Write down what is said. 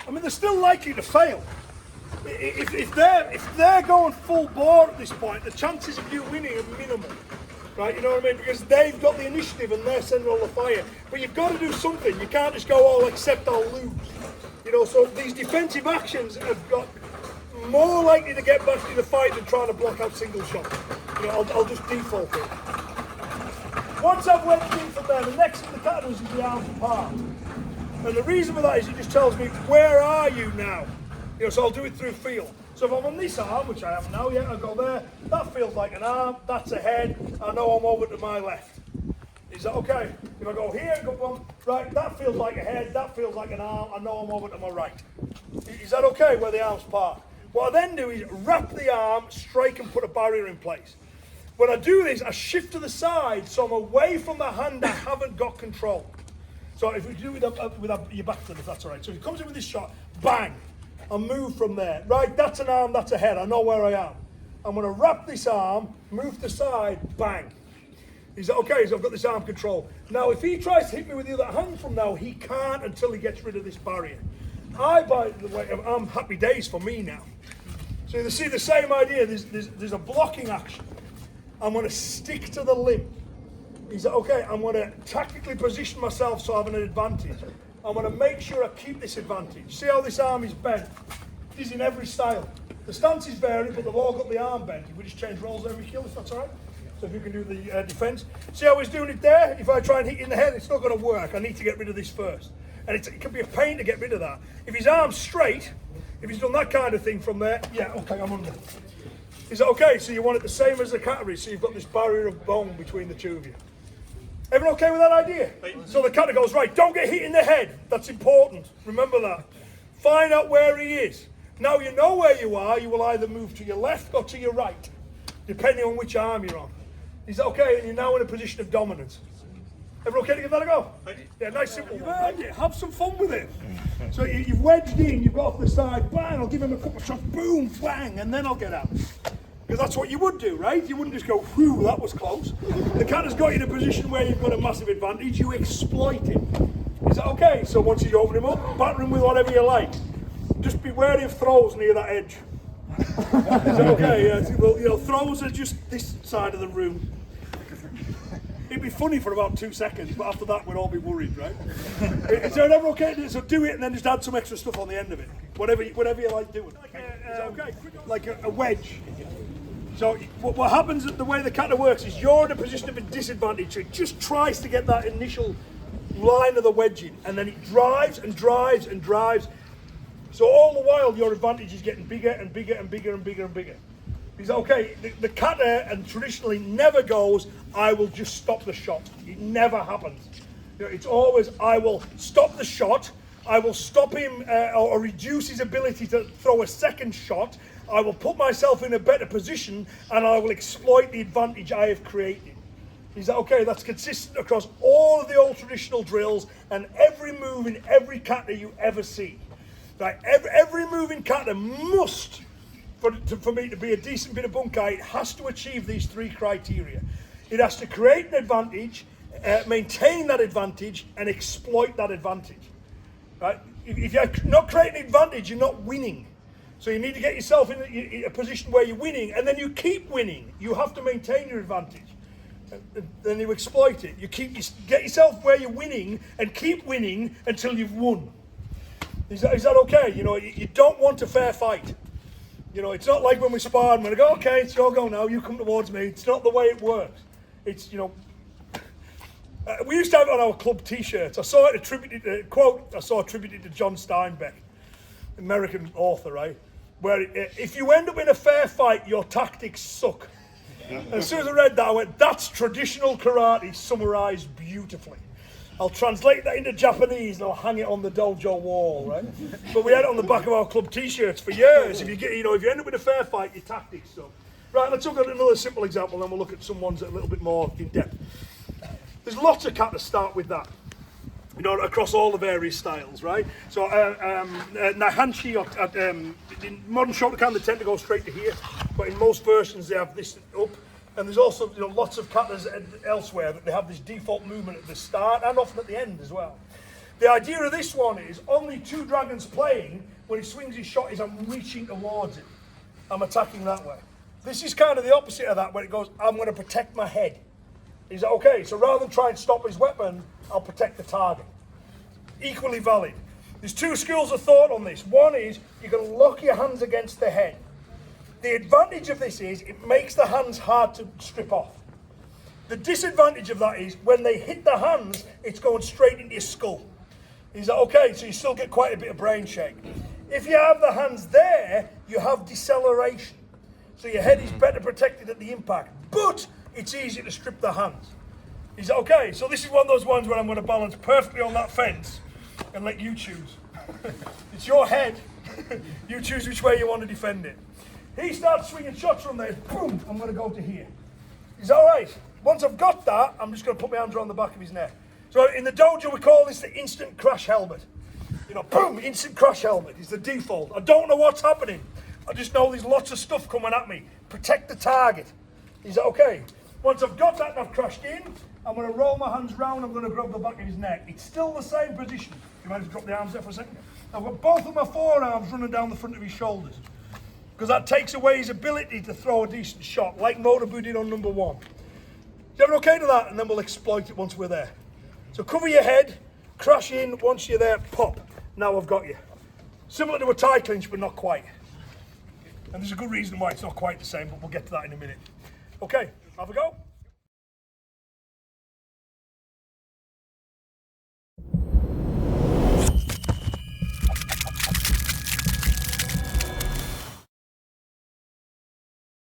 I mean, they're still likely to fail. If they're going full bore at this point, the chances of you winning are minimal, right? You know what I mean? Because they've got the initiative and they're sending all the fire. But you've got to do something. You can't just go, I'll accept, I'll lose. You know, so these defensive actions have got more likely to get back in the fight than trying to block out single shots. You know, I'll just default it. Once I've went in from there, the next thing the cat does is the arms apart. And the reason for that is it just tells me, where are you now? You know, so I'll do it through feel. So if I'm on this arm, which I am now, yeah, I'll go there. That feels like an arm, that's a head. I know I'm over to my left. Is that okay? If I go here, go one, right, that feels like a head, that feels like an arm, I know I'm over to my right. Is that okay where the arms part? What I then do is wrap the arm, strike and put a barrier in place. When I do this, I shift to the side so I'm away from the hand I haven't got control. So if we do it with your back to it, if that's all right. So if he comes in with this shot, bang, I'll move from there. Right, that's an arm, that's a head, I know where I am. I'm going to wrap this arm, move to the side, bang. Is that okay? So I've got this arm control. Now, if he tries to hit me with the other hand from now, he can't until he gets rid of this barrier. By the way, I'm happy days for me now. So you see the same idea, there's a blocking action. I'm going to stick to the limb. Is that okay? I'm going to tactically position myself so I have an advantage. I'm going to make sure I keep this advantage. See how this arm is bent? It is in every style. The stances vary, but they've all got the arm bent. If we just change roles every kill, if that's all right. So if you can do the defence. See how he's doing it there? If I try and hit you in the head, it's not going to work. I need to get rid of this first. And it can be a pain to get rid of that. If his arm's straight, if he's done that kind of thing from there, yeah, okay, I'm under. Is that okay? So you want it the same as the category, so you've got this barrier of bone between the two of you. Everyone okay with that idea? So the category goes, right, don't get hit in the head. That's important. Remember that. Find out where he is. Now you know where you are, you will either move to your left or to your right, depending on which arm you're on. Is that okay? And you're now in a position of dominance. Everyone okay to give that a go? Yeah, nice, simple. You've earned it. Have some fun with it. So you've wedged in, you've got off the side, bang, I'll give him a couple of shots, boom, bang, and then I'll get out. Because that's what you would do, right? You wouldn't just go, whew, that was close. The cat has got you in a position where you've got a massive advantage, you exploit it. Is that okay? So once you open him up, batter him with whatever you like. Just be wary of throws near that edge. Is that okay? Yeah, well, you know, throws are just this side of the room. It'd be funny for about 2 seconds, but after that we'd all be worried, right? Is there ever okay? So do it and then just add some extra stuff on the end of it. Whatever you like doing. Like a wedge. So what happens, the way the kata works is you're in a position of a disadvantage. So it just tries to get that initial line of the wedge in, and then it drives and drives and drives. So all the while your advantage is getting bigger and bigger and bigger and bigger and bigger. Because okay, the kata and traditionally never goes, I will just stop the shot. It never happens. You know, it's always, I will stop the shot, I will stop him or reduce his ability to throw a second shot, I will put myself in a better position and I will exploit the advantage I have created. Is that okay? That's consistent across all of the old traditional drills and every move in every kata you ever see. Right? Every move in kata must, for me to be a decent bit of bunkai, it has to achieve these three criteria. It has to create an advantage, maintain that advantage, and exploit that advantage. Right? If you're not creating an advantage, you're not winning. So you need to get yourself in a position where you're winning, and then you keep winning. You have to maintain your advantage. Then you exploit it. You get yourself where you're winning and keep winning until you've won. Is that okay? You know, you don't want a fair fight. You know, it's not like when we spar and we go, okay, it's your go now, you come towards me. It's not the way it works. It's, you know, we used to have it on our club t-shirts. I saw it attributed, attributed to John Steinbeck, American author, right? Where if you end up in a fair fight, your tactics suck. And as soon as I read that, I went, that's traditional karate summarized beautifully. I'll translate that into Japanese and I'll hang it on the dojo wall, right? But we had it on the back of our club t-shirts for years. If you end up in a fair fight, your tactics suck. Right, let's look at another simple example, and then we'll look at some ones that are a little bit more in depth. There's lots of kata start with that. You know, across all the various styles, right? So, Naihanchi, in modern Shotokan, they tend to go straight to here, but in most versions they have this up. And there's also, you know, lots of katas elsewhere that they have this default movement at the start and often at the end as well. The idea of this one is only two dragons playing, when he swings his shot, is I'm reaching towards it. I'm attacking that way. This is kind of the opposite of that, where it goes, I'm going to protect my head. Is that okay? So rather than try and stop his weapon, I'll protect the target. Equally valid. There's two schools of thought on this. One is you can lock your hands against the head. The advantage of this is it makes the hands hard to strip off. The disadvantage of that is when they hit the hands, it's going straight into your skull. Is that okay? So you still get quite a bit of brain shake. If you have the hands there, you have deceleration. So your head is better protected at the impact, but it's easy to strip the hands. Is that okay? So this is one of those ones where I'm going to balance perfectly on that fence and let you choose. It's your head. You choose which way you want to defend it. He starts swinging shots from there. Boom! I'm going to go to here. Is that all right? Once I've got that, I'm just going to put my hands around the back of his neck. So in the dojo, we call this the instant crash helmet. You know, boom, instant crash helmet is the default. I don't know what's happening. I just know there's lots of stuff coming at me. Protect the target. Is that okay? Once I've got that and I've crashed in, I'm going to roll my hands round, I'm going to grab the back of his neck. It's still the same position. You might just drop the arms there for a second. I've got both of my forearms running down the front of his shoulders, because that takes away his ability to throw a decent shot, like Motobu did on number 1. You're okay to that, and then we'll exploit it once we're there. So cover your head, crash in, once you're there, pop. Now I've got you. Similar to a tie clinch, but not quite. And there's a good reason why it's not quite the same, but we'll get to that in a minute. Okay, have a go.